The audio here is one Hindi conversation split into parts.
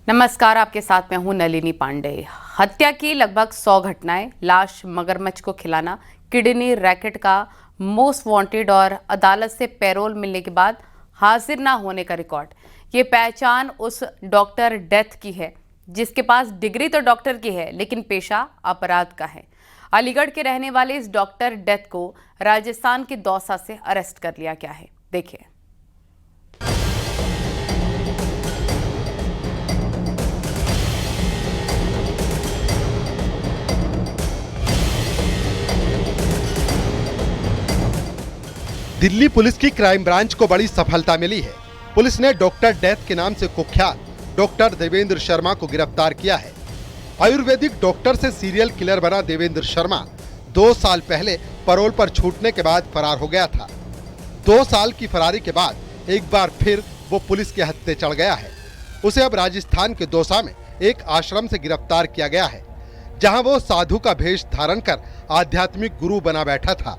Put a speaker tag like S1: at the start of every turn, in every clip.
S1: नमस्कार, आपके साथ मैं हूं नलिनी पांडे। हत्या की लगभग 100 घटनाएं, लाश मगरमच्छ को खिलाना, किडनी रैकेट का मोस्ट वांटेड और अदालत से पैरोल मिलने के बाद हाजिर ना होने का रिकॉर्ड। ये पहचान उस डॉक्टर डेथ की है जिसके पास डिग्री तो डॉक्टर की है लेकिन पेशा अपराध का है। अलीगढ़ के रहने वाले इस डॉक्टर डेथ को राजस्थान के दौसा से अरेस्ट कर लिया गया है। देखिए।
S2: दिल्ली पुलिस की क्राइम ब्रांच को बड़ी सफलता मिली है। पुलिस ने डॉक्टर डेथ के नाम से कुख्यात डॉक्टर देवेंद्र शर्मा को गिरफ्तार किया है। आयुर्वेदिक डॉक्टर से सीरियल किलर बना देवेंद्र शर्मा 2 साल पहले पैरोल पर छूटने के बाद फरार हो गया था। 2 साल की फरारी के बाद एक बार फिर वो पुलिस के हत्थे चढ़ गया है। उसे अब राजस्थान के दौसा में एक आश्रम से गिरफ्तार किया गया है, जहां वो साधु का भेष धारण कर आध्यात्मिक गुरु बना बैठा था।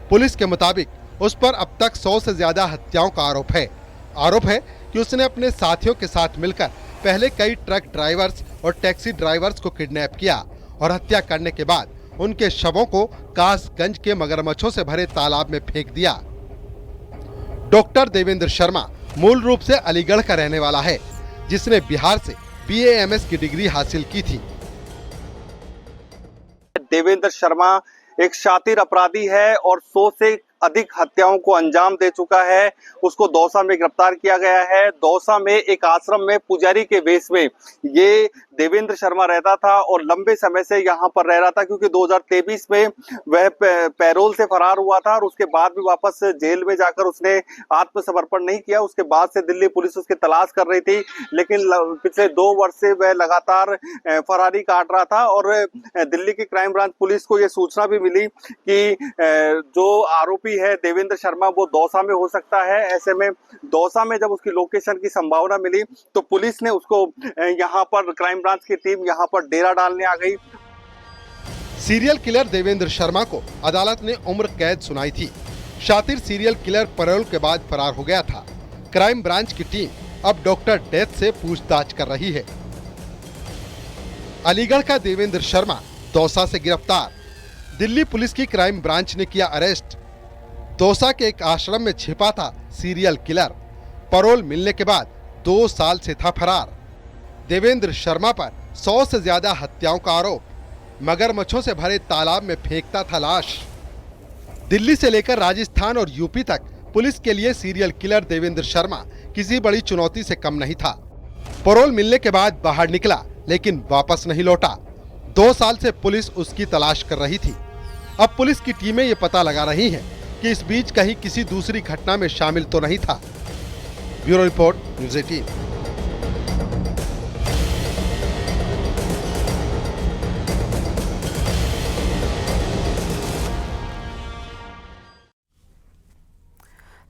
S2: पुलिस के मुताबिक उस पर अब तक 100 से ज्यादा हत्याओं का आरोप है कि उसने अपने साथियों के साथ मिलकर पहले कई ट्रक ड्राइवर्स और टैक्सी ड्राइवर्स को किडनैप किया और हत्या करने के बाद उनके शवों को कासगंज के मगरमच्छों से भरे तालाब में फेंक दिया। डॉक्टर देवेंद्र शर्मा मूल रूप से अलीगढ़ का रहने वाला है, जिसने बिहार से BAMS की डिग्री हासिल की थी।
S3: देवेंद्र शर्मा एक शातिर अपराधी है और 100 से अधिक हत्याओं को अंजाम दे चुका है। उसको दौसा में गिरफ्तार किया गया है। दौसा में एक आश्रम में पुजारी के वेश में ये देवेंद्र शर्मा रहता था और लंबे समय से यहाँ पर रह रहा था, क्योंकि 2023 में वह पैरोल से फरार हुआ था और उसके बाद भी वापस जेल में जाकर उसने आत्मसमर्पण नहीं किया। उसके बाद से दिल्ली पुलिस उसकी तलाश कर रही थी, लेकिन पिछले 2 वर्ष से वह लगातार फरारी काट रहा था। और दिल्ली की क्राइम ब्रांच पुलिस को यह सूचना भी मिली कि जो आरोपी है देवेंद्र शर्मा वो दौसा में हो सकता है। ऐसे में दौसा में जब उसकी लोकेशन की संभावना मिली तो पुलिस ने उसको यहाँ पर क्राइम ब्रांच की टीम यहाँ पर डेरा डालने आ गई।
S2: सीरियल किलर देवेंद्र शर्मा को अदालत ने उम्र कैद सुनाई थी। शातिर सीरियल किलर पैरोल के बाद फरार हो गया था। क्राइम ब्रांच की टीम अब डॉक्टर डेथ से पूछताछ कर रही है। अलीगढ़ का देवेंद्र शर्मा दौसा से गिरफ्तार। दिल्ली पुलिस की क्राइम ब्रांच ने किया अरेस्ट। दौसा के एक आश्रम में छिपा था सीरियल किलर। पैरोल मिलने के बाद 2 साल से था फरार। देवेंद्र शर्मा पर 100 से ज्यादा हत्याओं का आरोप। मगरमच्छों से भरे तालाब में फेंकता था लाश। दिल्ली से लेकर राजस्थान और यूपी तक पुलिस के लिए सीरियल किलर देवेंद्र शर्मा किसी बड़ी चुनौती से कम नहीं था। पैरोल मिलने के बाद बाहर निकला, लेकिन वापस नहीं लौटा। 2 साल से पुलिस उसकी तलाश कर रही थी। अब पुलिस की टीमें ये पता लगा रही हैं कि इस बीच कहीं किसी दूसरी घटना में शामिल तो नहीं था। Bureau report, news 18।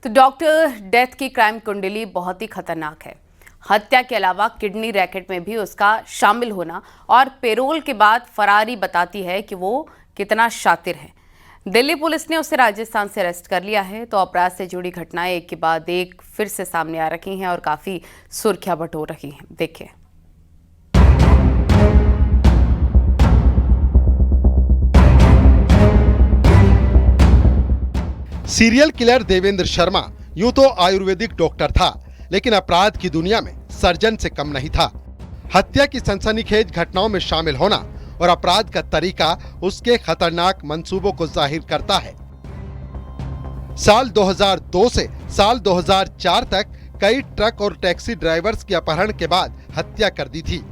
S1: तो डॉक्टर डेथ की क्राइम कुंडली बहुत ही खतरनाक है। हत्या के अलावा किडनी रैकेट में भी उसका शामिल होना और पैरोल के बाद फरारी बताती है कि वो कितना शातिर है। दिल्ली पुलिस ने उसे राजस्थान से अरेस्ट कर लिया है। तो अपराध से जुड़ी घटनाएं एक के बाद एक फिर से सामने आ रही हैं और काफी सुर्खियां बटोर रही हैं। देखिए।
S2: सीरियल किलर देवेंद्र शर्मा यूं तो आयुर्वेदिक डॉक्टर था, लेकिन अपराध की दुनिया में सर्जन से कम नहीं था। हत्या की सनसनीखेज घटनाओं में शामिल होना और अपराध का तरीका उसके खतरनाक मंसूबों को जाहिर करता है। साल 2002 से साल 2004 तक कई ट्रक और टैक्सी ड्राइवर्स की अपहरण के बाद हत्या कर दी थी।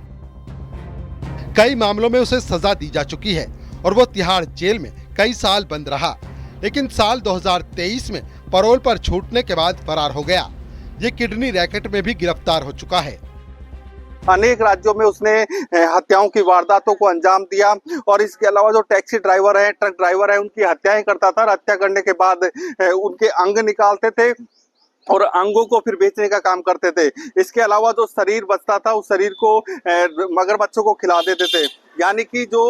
S2: कई मामलों में उसे सजा दी जा चुकी है और वो तिहाड़ जेल में कई साल बंद रहा, लेकिन साल 2023 में पैरोल पर छूटने के बाद फरार हो गया। ये किडनी रैकेट में भी गिरफ्तार हो चुका है।
S3: अनेक राज्यों में उसने हत्याओं की वारदातों को अंजाम दिया और इसके अलावा जो टैक्सी ड्राइवर है, ट्रक ड्राइवर है, उनकी हत्याएं करता था। हत्या करने के बाद उनके अंग निकालते थे और अंगों को फिर बेचने का काम करते थे। इसके अलावा जो शरीर बचता था उस शरीर को मगरमच्छों को खिला देते थे। यानी कि जो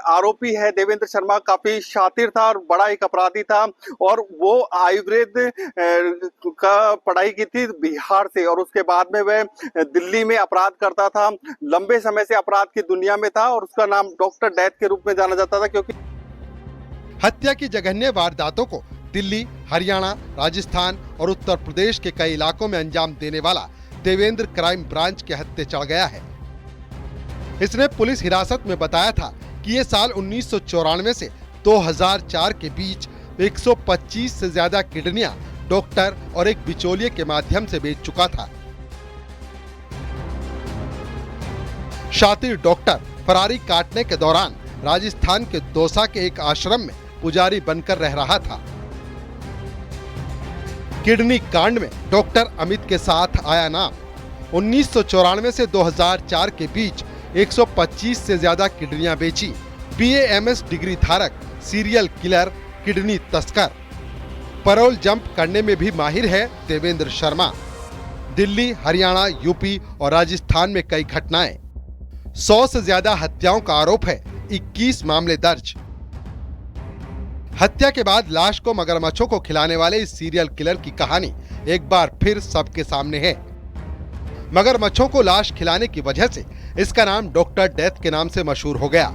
S3: आरोपी है देवेंद्र शर्मा काफी शातिर था और बड़ा एक अपराधी था, और वो आयुर्वेद का पढ़ाई की थी बिहार से, और उसके बाद में वह दिल्ली में अपराध करता था। लंबे समय से अपराध की दुनिया में था और उसका नाम डॉक्टर डेथ के रूप में जाना जाता था, क्योंकि
S2: हत्या की जघन्य वारदातों को दिल्ली, हरियाणा, राजस्थान और उत्तर प्रदेश के कई इलाकों में अंजाम देने वाला देवेंद्र क्राइम ब्रांच के हत्थे चढ़ गया है। इसने पुलिस हिरासत में बताया था कि ये साल 1994 से 2004 के बीच 125 से ज्यादा किडनियां डॉक्टर और एक बिचौलिए के माध्यम से बेच चुका था। शातिर डॉक्टर फरारी काटने के दौरान राजस्थान के दौसा के एक आश्रम में पुजारी बनकर रह रहा था। किडनी कांड में डॉक्टर अमित के साथ आया नाम। 1994 से 2004 के बीच 125 से ज्यादा किडनियां बेची। BAMS डिग्री धारक, सीरियल किलर, किडनी तस्कर। पैरोल जंप करने में भी माहिर है देवेंद्र शर्मा। दिल्ली, हरियाणा, यूपी और राजस्थान में कई घटनाएं। 100 से ज्यादा हत्याओं का आरोप है, 21 मामले दर्ज। हत्या के बाद लाश को मगरमच्छों को खिलाने वाले इस सीरियल किलर की कहानी एक बार फिर सबके सामने है। मगरमच्छों को लाश खिलाने की वजह से इसका नाम डॉक्टर डेथ के नाम से मशहूर हो गया।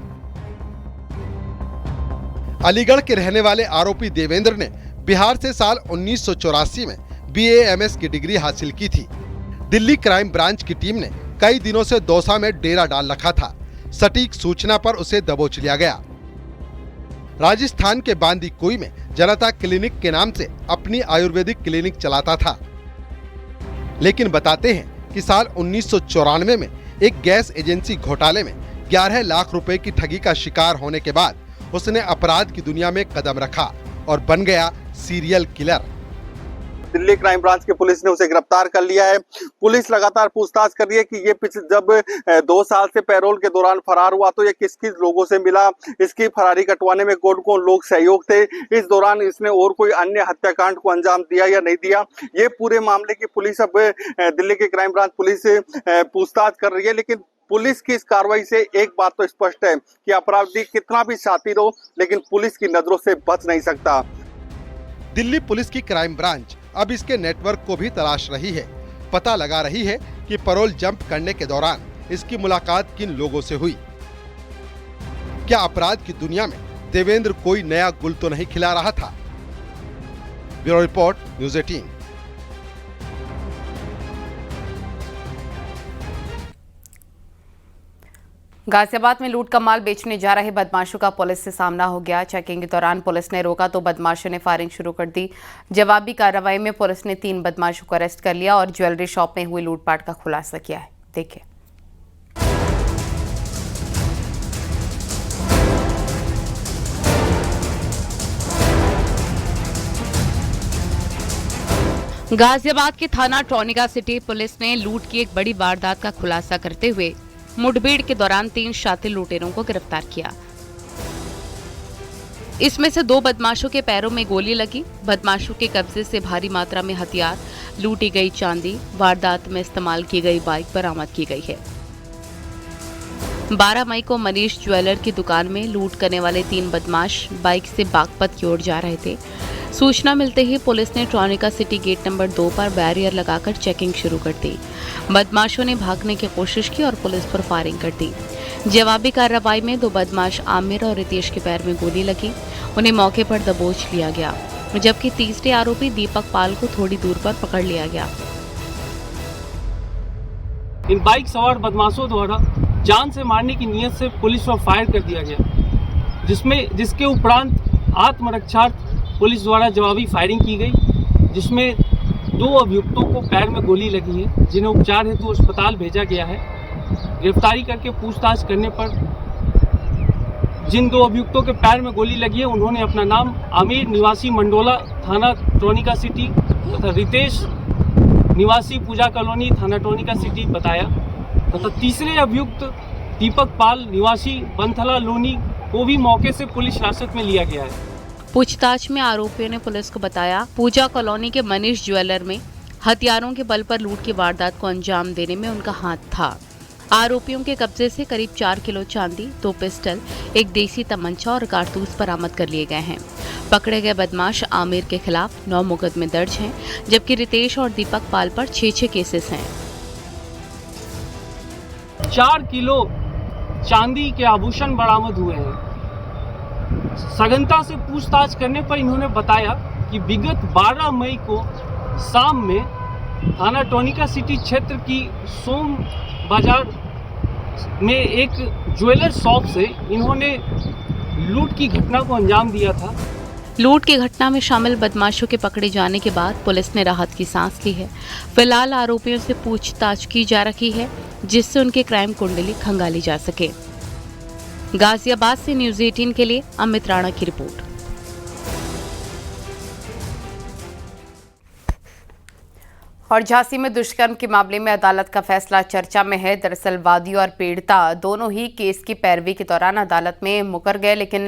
S2: अलीगढ़ के रहने वाले आरोपी देवेंद्र ने बिहार से साल 1984 में BAMS की डिग्री हासिल की थी। दिल्ली क्राइम ब्रांच की टीम ने कई दिनों से दौसा में डेरा डाल रखा था। सटीक सूचना पर उसे दबोच लिया गया। राजस्थान के बांदीकुई में जनता क्लिनिक के नाम से अपनी आयुर्वेदिक क्लिनिक चलाता था, लेकिन बताते हैं कि साल 1994 में एक गैस एजेंसी घोटाले में 11 लाख रुपए की ठगी का शिकार होने के बाद उसने अपराध की दुनिया में कदम रखा और बन गया serial killer.
S3: Delhi crime branch की पुलिस ने उसे गिरफ्तार कर लिया है। पुलिस लगातार पूछताछ कर रही है कि ये पिछले जब 2 साल से पैरोल के दौरान फरार हुआ तो ये किस किस लोगों से मिला, इसकी फरारी कटवाने में कौन कौन लोग सहयोग थे, इस दौरान इसने और कोई अन्य हत्याकांड को अंजाम दिया या नहीं दिया, ये पूरे मामले की पुलिस अब दिल्ली की क्राइम ब्रांच पुलिस पूछताछ कर रही है। लेकिन पुलिस की इस कार्रवाई से एक बात तो स्पष्ट है कि अपराधी कितना भी शातिर हो लेकिन पुलिस की नजरों से बच नहीं सकता।
S2: दिल्ली पुलिस की क्राइम ब्रांच अब इसके नेटवर्क को भी तलाश रही है। पता लगा रही है कि पैरोल जंप करने के दौरान इसकी मुलाकात किन लोगों से हुई। क्या अपराध की दुनिया में देवेंद्र कोई नया गुल तो नहीं खिला रहा था? Bureau report, news 18।
S1: गाजियाबाद में लूट का माल बेचने जा रहे बदमाशों का पुलिस से सामना हो गया। चेकिंग के दौरान पुलिस ने रोका तो बदमाशों ने फायरिंग शुरू कर दी। जवाबी कार्रवाई में पुलिस ने 3 बदमाशों को अरेस्ट कर लिया और ज्वेलरी शॉप में हुई लूटपाट का खुलासा किया है। देखिए। गाजियाबाद के थाना ट्रॉनिका सिटी पुलिस ने लूट की एक बड़ी वारदात का खुलासा करते हुए मुठभेड़ के दौरान 3 शातिर लुटेरों को गिरफ्तार किया। इसमें से 2 बदमाशों के पैरों में गोली लगी। बदमाशों के कब्जे से भारी मात्रा में हथियार, लूटी गई चांदी, वारदात में इस्तेमाल की गई बाइक बरामद की गई है। 12 मई को मनीष ज्वेलर की दुकान में लूट करने वाले 3 बदमाश बाइक से बागपत की ओर जा रहे थे। सूचना मिलते ही पुलिस ने ट्रॉनिका सिटी गेट नंबर 2 पर बैरियर लगाकर चेकिंग शुरू कर दी। बदमाशों ने भागने की कोशिश की और पुलिस पर फायरिंग कर दी। जवाबी कार्रवाई में 2 बदमाश आमिर और रितेश के पैर में गोली लगी, उन्हें मौके पर दबोच लिया गया, जबकि तीसरे आरोपी दीपक पाल को थोड़ी दूर पर पकड़ लिया गया।
S4: इन बाइक सवार बदमाशों द्वारा जान से मारने की नीयत से पुलिस पर फायर कर दिया गया, जिसके उपरांत आत्मरक्षार्थ पुलिस द्वारा जवाबी फायरिंग की गई, जिसमें 2 अभियुक्तों को पैर में गोली लगी है, जिन्हें उपचार हेतु अस्पताल भेजा गया है। गिरफ्तारी करके पूछताछ करने पर जिन 2 अभियुक्तों के पैर में गोली लगी है उन्होंने अपना नाम आमिर निवासी मंडोला थाना ट्रॉनिका सिटी तथा रितेश निवासी पूजा कॉलोनी थाना ट्रॉनिका सिटी बताया तथा तीसरे अभियुक्त दीपक पाल निवासी बनथला लोनी को भी मौके से पुलिस हिरासत में लिया गया है।
S1: पूछताछ में आरोपियों ने पुलिस को बताया पूजा कॉलोनी के मनीष ज्वेलर में हथियारों के बल पर लूट की वारदात को अंजाम देने में उनका हाथ था। आरोपियों के कब्जे से करीब 4 किलो चांदी, 2 पिस्टल, एक देसी तमंचा और कारतूस बरामद कर लिए गए हैं। पकड़े गए बदमाश आमिर के खिलाफ 9 मुकदमे दर्ज हैं, जबकि रितेश और दीपक पाल पर 6 केसेस हैं।
S4: 4 किलो चांदी के आभूषण बरामद हुए हैं। सघनता से पूछताछ करने पर इन्होंने बताया कि विगत 12 मई को शाम में थाना टोनिका सिटी क्षेत्र की सोम बाजार में एक ज्वेलर शॉप से इन्होंने लूट की घटना को अंजाम दिया था।
S1: लूट की घटना में शामिल बदमाशों के पकड़े जाने के बाद पुलिस ने राहत की सांस ली है। फिलहाल आरोपियों से पूछताछ की जा रही है, जिससे उनकी क्राइम कुंडली खंगाली जा सके। गाजियाबाद से न्यूज़ 18 के लिए अमित राणा की रिपोर्ट। और झांसी में दुष्कर्म के मामले में अदालत का फैसला चर्चा में है। दरअसल वादी और पीड़िता दोनों ही केस की पैरवी के दौरान अदालत में मुकर गए, लेकिन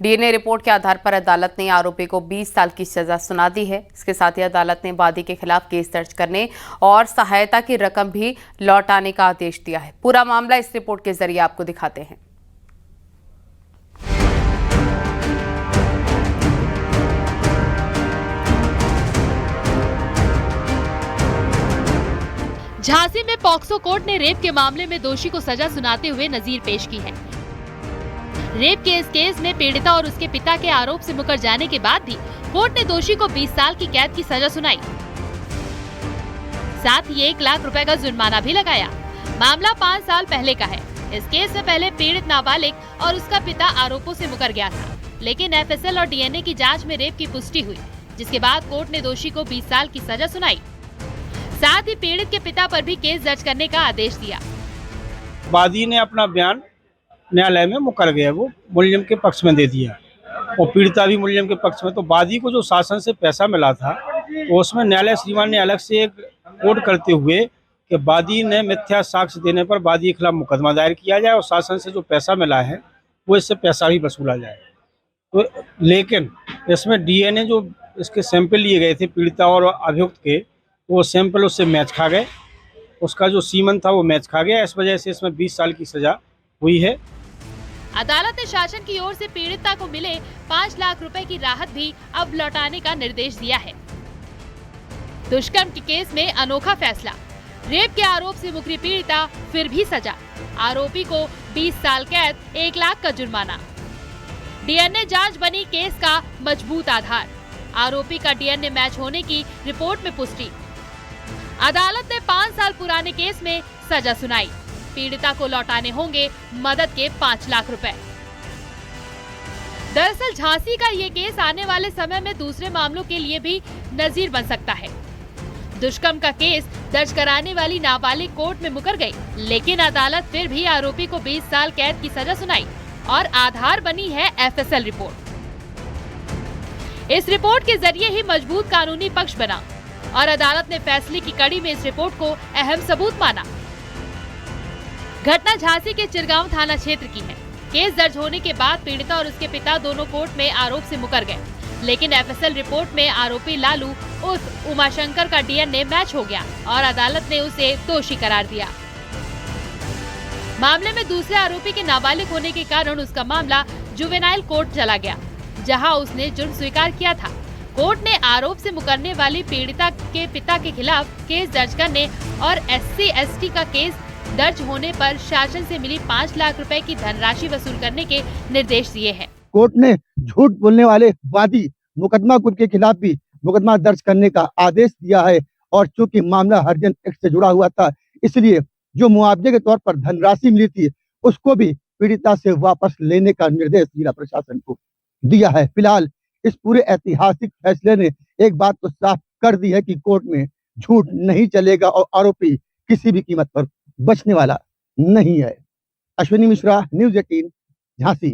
S1: डीएनए रिपोर्ट के आधार पर अदालत ने आरोपी को 20 साल की सजा सुना दी है। इसके साथ ही अदालत ने वादी के खिलाफ केस दर्ज करने और सहायता की रकम भी लौटाने का आदेश दिया है। पूरा मामला इस रिपोर्ट के जरिए आपको दिखाते हैं।
S5: झांसी में पॉक्सो कोर्ट ने रेप के मामले में दोषी को सजा सुनाते हुए नजीर पेश की है। रेप के इस केस में पीड़िता और उसके पिता के आरोप से मुकर जाने के बाद भी कोर्ट ने दोषी को 20 साल की कैद की सजा सुनाई, साथ ही 1 लाख रुपए का जुर्माना भी लगाया। मामला 5 साल पहले का है। इस केस में पहले पीड़ित नाबालिग और उसका पिता आरोपों से मुकर गया था, लेकिन एफएसएल और डीएनए की जाँच में रेप की पुष्टि हुई, जिसके बाद कोर्ट ने दोषी को 20 साल की सजा सुनाई। साथ ही पीड़ित के पिता पर भी केस दर्ज करने का आदेश दिया।
S6: वादी ने अपना बयान न्यायालय में मुकर गया, वो मुलजिम के पक्ष में दे दिया और पीड़िता भी मुलजिम के पक्ष में। तो वादी को जो शासन से पैसा मिला था, तो उसमें न्यायालय श्रीमान ने अलग से एक कोर्ट करते हुए कि वादी ने मिथ्या साक्ष्य देने पर वादी के खिलाफ मुकदमा दायर किया जाए और शासन से जो पैसा मिला है वो इससे पैसा भी वसूला जाए। तो लेकिन इसमें डीएनए जो इसके सैंपल लिए गए थे पीड़िता और अभियुक्त के, वो सैंपल उससे मैच खा गए, उसका जो सीमन था वो मैच खा गया। इस वजह से इसमें 20 साल की सजा हुई है।
S5: अदालत ने शासन की ओर से पीड़िता को मिले 5 लाख रुपए की राहत भी अब लौटाने का निर्देश दिया है। दुष्कर्म के केस में अनोखा फैसला, रेप के आरोप से मुकरी पीड़िता फिर भी सजा, आरोपी को 20 साल कैद, 1 लाख का जुर्माना। डीएनए जांच बनी केस का मजबूत आधार, आरोपी का डीएनए मैच होने की रिपोर्ट में पुष्टि। अदालत ने 5 साल पुराने केस में सजा सुनाई, पीड़िता को लौटाने होंगे मदद के 5 लाख रुपए। दरअसल झांसी का ये केस आने वाले समय में दूसरे मामलों के लिए भी नजीर बन सकता है। दुष्कर्म का केस दर्ज कराने वाली नाबालिग कोर्ट में मुकर गई, लेकिन अदालत फिर भी आरोपी को 20 साल कैद की सजा सुनाई और आधार बनी है एफएसएल रिपोर्ट। इस रिपोर्ट के जरिए ही मजबूत कानूनी पक्ष बना और अदालत ने फैसले की कड़ी में इस रिपोर्ट को अहम सबूत माना। घटना झांसी के चिरगांव थाना क्षेत्र की है। केस दर्ज होने के बाद पीड़िता और उसके पिता दोनों कोर्ट में आरोप से मुकर गए, लेकिन एफएसएल रिपोर्ट में आरोपी लालू उर्फ उमाशंकर का डीएनए मैच हो गया और अदालत ने उसे दोषी करार दिया। मामले में दूसरे आरोपी के नाबालिग होने के कारण उसका मामला जुवेनाइल कोर्ट चला गया, जहां उसने जुर्म स्वीकार किया था। कोर्ट ने आरोप से मुकरने वाली पीड़िता के पिता के खिलाफ केस दर्ज करने और SC/ST का केस दर्ज होने पर शासन से मिली 5 लाख रुपए की धनराशि वसूल करने के निर्देश दिए हैं।
S7: कोर्ट ने झूठ बोलने वाले वादी मुकदमा गुट के खिलाफ भी मुकदमा दर्ज करने का आदेश दिया है और चूंकि मामला हरिजन एक्ट से जुड़ा हुआ था, इसलिए जो मुआवजे के तौर पर धनराशि मिली थी उसको भी पीड़िता से वापस लेने का निर्देश जिला प्रशासन को दिया है। फिलहाल इस पूरे ऐतिहासिक फैसले ने एक बात तो साफ कर दी है कि कोर्ट में झूठ नहीं चलेगा और आरोपी किसी भी कीमत पर बचने वाला नहीं है। अश्विनी मिश्रा, न्यूज़ 18, झांसी।